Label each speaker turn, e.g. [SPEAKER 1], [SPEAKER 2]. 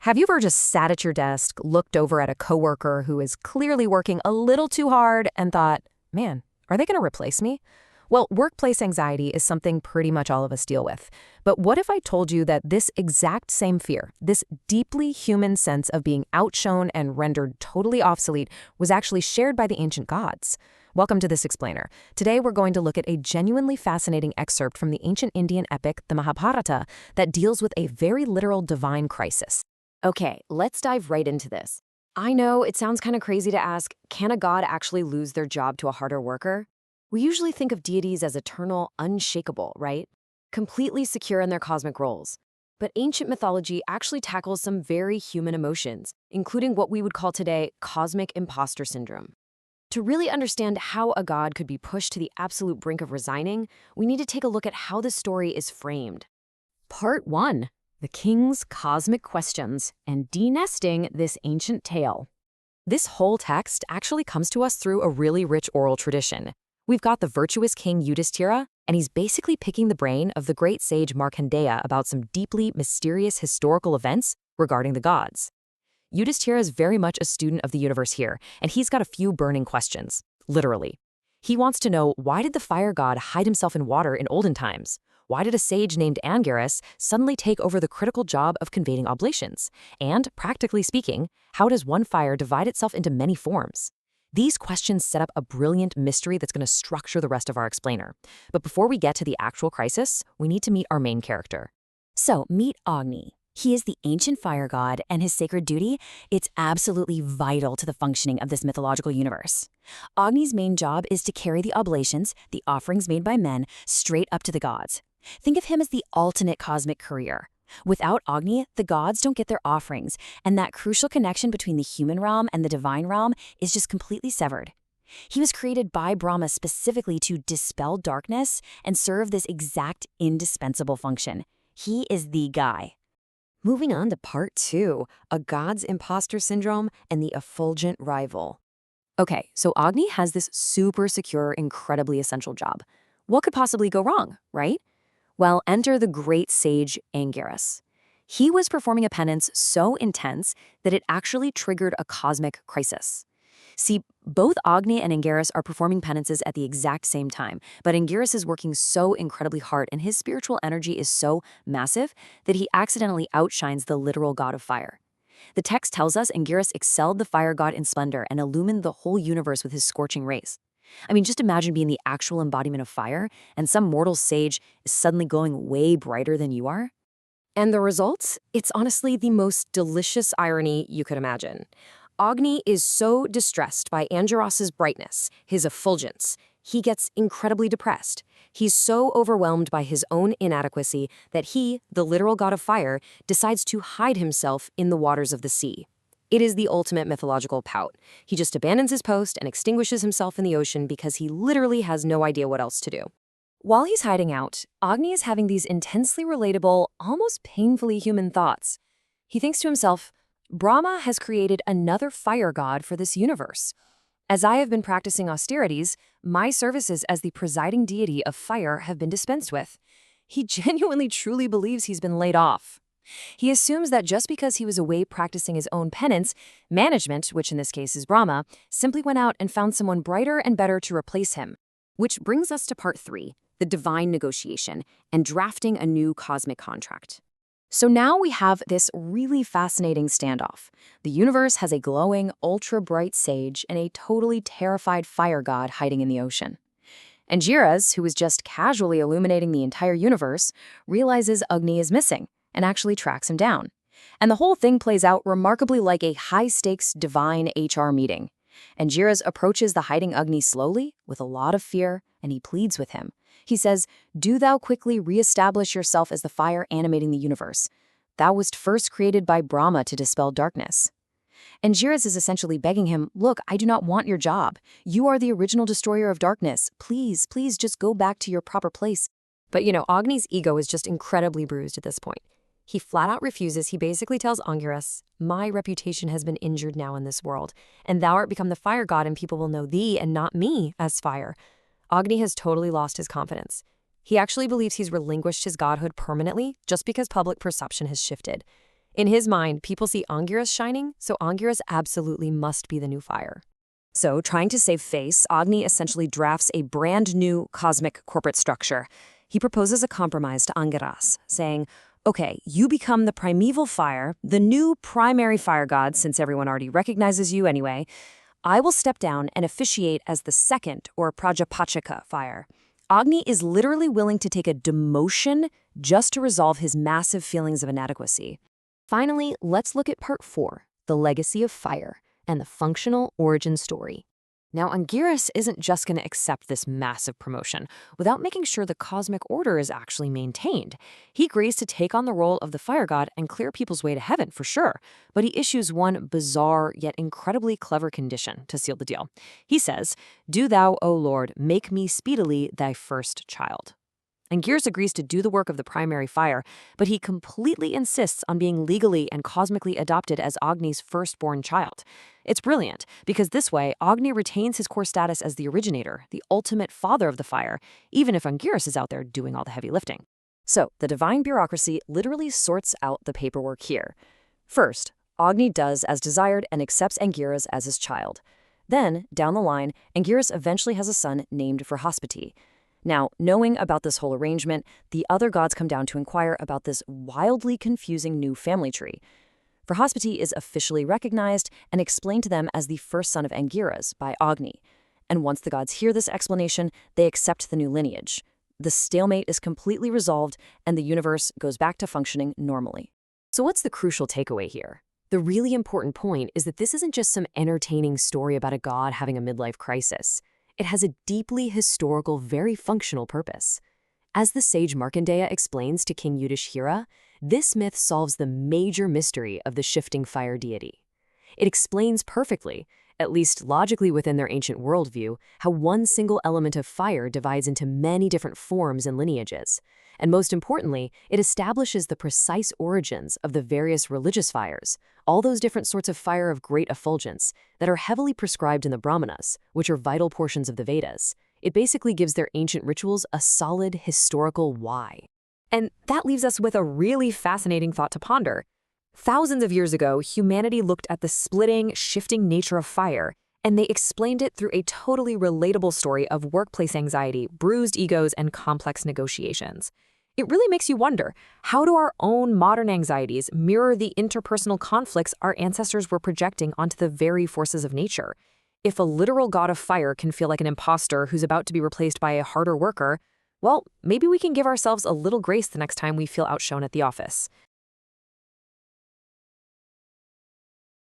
[SPEAKER 1] Have you ever just sat at your desk, looked over at a coworker who is clearly working a little too hard and thought, man, are they going to replace me? Well, workplace anxiety is something pretty much all of us deal with. But what if I told you that this exact same fear, this deeply human sense of being outshone and rendered totally obsolete, was actually shared by the ancient gods? Welcome to This Explainer. Today we're going to look at a genuinely fascinating excerpt from the ancient Indian epic, the Mahabharata, that deals with a very literal divine crisis. Okay, let's dive right into this. I know it sounds kind of crazy to ask, can a god actually lose their job to a harder worker? We usually think of deities as eternal, unshakable, right? Completely secure in their cosmic roles. But ancient mythology actually tackles some very human emotions, including what we would call today cosmic imposter syndrome. To really understand how a god could be pushed to the absolute brink of resigning, we need to take a look at how the story is framed. Part 1. The King's Cosmic Questions and Denesting This Ancient Tale. This whole text actually comes to us through a really rich oral tradition. We've got the virtuous king Yudhishthira, and he's basically picking the brain of the great sage Markandeya about some deeply mysterious historical events regarding the gods. Yudhishthira is very much a student of the universe here, and he's got a few burning questions, literally. He wants to know, why did the fire god hide himself in water in olden times? Why did a sage named Angiras suddenly take over the critical job of conveying oblations? And, practically speaking, how does one fire divide itself into many forms? These questions set up a brilliant mystery that's going to structure the rest of our explainer. But before we get to the actual crisis, we need to meet our main character.
[SPEAKER 2] So, meet Agni. He is the ancient fire god, and his sacred duty, it's absolutely vital to the functioning of this mythological universe. Agni's main job is to carry the oblations, the offerings made by men, straight up to the gods. Think of him as the ultimate cosmic courier. Without Agni, the gods don't get their offerings, and that crucial connection between the human realm and the divine realm is just completely severed. He was created by Brahma specifically to dispel darkness and serve this exact indispensable function. He is the guy.
[SPEAKER 1] Moving on to part 2, a god's imposter syndrome and the effulgent rival. Okay, so Agni has this super secure, incredibly essential job. What could possibly go wrong, right? Well, enter the great sage Angiras. He was performing a penance so intense that it actually triggered a cosmic crisis. See, both Agni and Angiras are performing penances at the exact same time, but Angiras is working so incredibly hard and his spiritual energy is so massive that he accidentally outshines the literal god of fire. The text tells us Angiras excelled the fire god in splendor and illumined the whole universe with his scorching rays. I mean, just imagine being the actual embodiment of fire, and some mortal sage is suddenly glowing way brighter than you are. And the result? It's honestly the most delicious irony you could imagine. Agni is so distressed by Angiras' brightness, his effulgence. He gets incredibly depressed. He's so overwhelmed by his own inadequacy that he, the literal god of fire, decides to hide himself in the waters of the sea. It is the ultimate mythological pout. He just abandons his post and extinguishes himself in the ocean because he literally has no idea what else to do. While he's hiding out, Agni is having these intensely relatable, almost painfully human thoughts. He thinks to himself, Brahma has created another fire god for this universe. As I have been practicing austerities, my services as the presiding deity of fire have been dispensed with. He genuinely truly believes he's been laid off. He assumes that just because he was away practicing his own penance, management, which in this case is Brahma, simply went out and found someone brighter and better to replace him. Which brings us to part 3, the divine negotiation and drafting a new cosmic contract. So now we have this really fascinating standoff. The universe has a glowing, ultra-bright sage and a totally terrified fire god hiding in the ocean. Angiras, who was just casually illuminating the entire universe, realizes Agni is missing and actually tracks him down. And the whole thing plays out remarkably like a high-stakes divine HR meeting. Angiras approaches the hiding Agni slowly, with a lot of fear, and he pleads with him. He says, "Do thou quickly re-establish yourself as the fire animating the universe. Thou wast first created by Brahma to dispel darkness." Angiras is essentially begging him, look, I do not want your job. You are the original destroyer of darkness. Please, please just go back to your proper place. But Agni's ego is just incredibly bruised at this point. He flat out refuses. He basically tells Angiras, my reputation has been injured now in this world, and thou art become the fire god and people will know thee and not me as fire. Agni has totally lost his confidence. He actually believes he's relinquished his godhood permanently just because public perception has shifted. In his mind, people see Angiras shining, so Angiras absolutely must be the new fire. So, trying to save face, Agni essentially drafts a brand new cosmic corporate structure. He proposes a compromise to Angiras, saying, okay, you become the primeval fire, the new primary fire god since everyone already recognizes you anyway. I will step down and officiate as the second, or Prajapachika fire. Agni is literally willing to take a demotion just to resolve his massive feelings of inadequacy. Finally, let's look at part 4, the legacy of fire and the functional origin story. Now, Angiras isn't just going to accept this massive promotion without making sure the cosmic order is actually maintained. He agrees to take on the role of the fire god and clear people's way to heaven for sure, but he issues one bizarre yet incredibly clever condition to seal the deal. He says, "Do thou, O Lord, make me speedily thy first child." Angiras agrees to do the work of the primary fire, but he completely insists on being legally and cosmically adopted as Agni's firstborn child. It's brilliant, because this way, Agni retains his core status as the originator, the ultimate father of the fire, even if Angiras is out there doing all the heavy lifting. So, the divine bureaucracy literally sorts out the paperwork here. First, Agni does as desired and accepts Angiras as his child. Then, down the line, Angiras eventually has a son named Vrihaspati. Now, knowing about this whole arrangement, the other gods come down to inquire about this wildly confusing new family tree. Vrihaspati is officially recognized and explained to them as the first son of Angiras by Agni. And once the gods hear this explanation, they accept the new lineage. The stalemate is completely resolved, and the universe goes back to functioning normally. So what's the crucial takeaway here? The really important point is that this isn't just some entertaining story about a god having a midlife crisis. It has a deeply historical, very functional purpose. As the sage Markandeya explains to King Yudhishthira, this myth solves the major mystery of the shifting fire deity. It explains perfectly, at least logically within their ancient worldview, how one single element of fire divides into many different forms and lineages. And most importantly, it establishes the precise origins of the various religious fires, all those different sorts of fire of great effulgence that are heavily prescribed in the Brahmanas, which are vital portions of the Vedas. It basically gives their ancient rituals a solid historical why. And that leaves us with a really fascinating thought to ponder. Thousands of years ago, humanity looked at the splitting, shifting nature of fire, and they explained it through a totally relatable story of workplace anxiety, bruised egos, and complex negotiations. It really makes you wonder, how do our own modern anxieties mirror the interpersonal conflicts our ancestors were projecting onto the very forces of nature? If a literal god of fire can feel like an imposter who's about to be replaced by a harder worker, well, maybe we can give ourselves a little grace the next time we feel outshone at the office.